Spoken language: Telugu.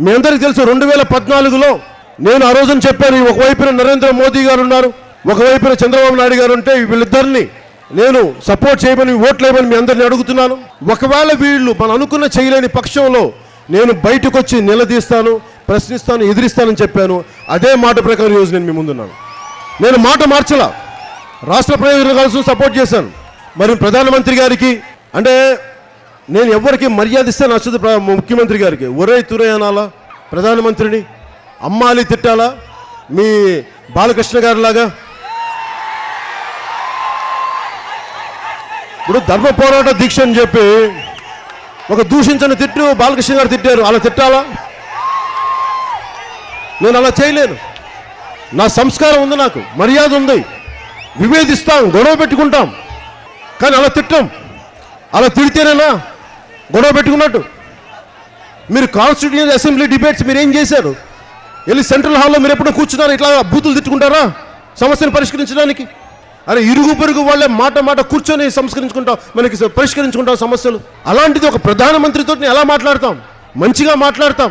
మీ అందరికీ తెలుసు 2014లో నేను ఆ రోజున చెప్పాను, ఒకవైపున నరేంద్ర మోదీ గారు ఉన్నారు, ఒకవైపున చంద్రబాబు నాయుడు గారు ఉంటే వీళ్ళిద్దరిని నేను సపోర్ట్ చేయమని, ఓట్లు వేయమని మీ అందరిని అడుగుతున్నాను. ఒకవేళ వీళ్ళు మనం అనుకున్న చేయలేని పక్షంలో నేను బయటకు వచ్చి నిలదీస్తాను, ప్రశ్నిస్తాను, ఎదిరిస్తానని చెప్పాను. అదే మాట ప్రకారం ఈరోజు నేను మీ ముందున్నాను. నేను మాట మార్చలా, రాష్ట్ర ప్రయోజనాల కోసం సపోర్ట్ చేశాను. మరి ప్రధానమంత్రి గారికి అంటే నేను ఎవరికి మర్యాద ఇస్తే నచ్చదు. ముఖ్యమంత్రి గారికి ఒరే తురే అనాలా, ప్రధానమంత్రిని అమ్మాలి, తిట్టాలా, మీ బాలకృష్ణ గారి లాగా. ఇప్పుడు ధర్మ పోరాట దీక్ష అని చెప్పి ఒక దూషించని తిట్టు బాలకృష్ణ గారు తిట్టారు, అలా తిట్టాలా? నేను అలా చేయలేను. నా సంస్కారం ఉంది, నాకు మర్యాద ఉంది, విభేదిస్తాం, గొడవ పెట్టుకుంటాం, కానీ అలా తిట్టాం. అలా తిడితేనేనా గొడవ పెట్టుకున్నట్టు? మీరు కాన్స్టిట్యూషన్ అసెంబ్లీ డిబేట్స్ మీరు ఏం చేశారు? వెళ్ళి సెంట్రల్ హాల్లో మీరు ఎప్పుడో కూర్చున్నారు, ఇట్లా బూతులు తిట్టుకుంటారా సమస్యను పరిష్కరించడానికి? అరే ఇరుగు పొరుగు వాళ్ళే మాట కూర్చొని సంస్కరించుకుంటాం, మనకి పరిష్కరించుకుంటాం సమస్యలు. అలాంటిది ఒక ప్రధానమంత్రితో ఎలా మాట్లాడతాం? మంచిగా మాట్లాడతాం.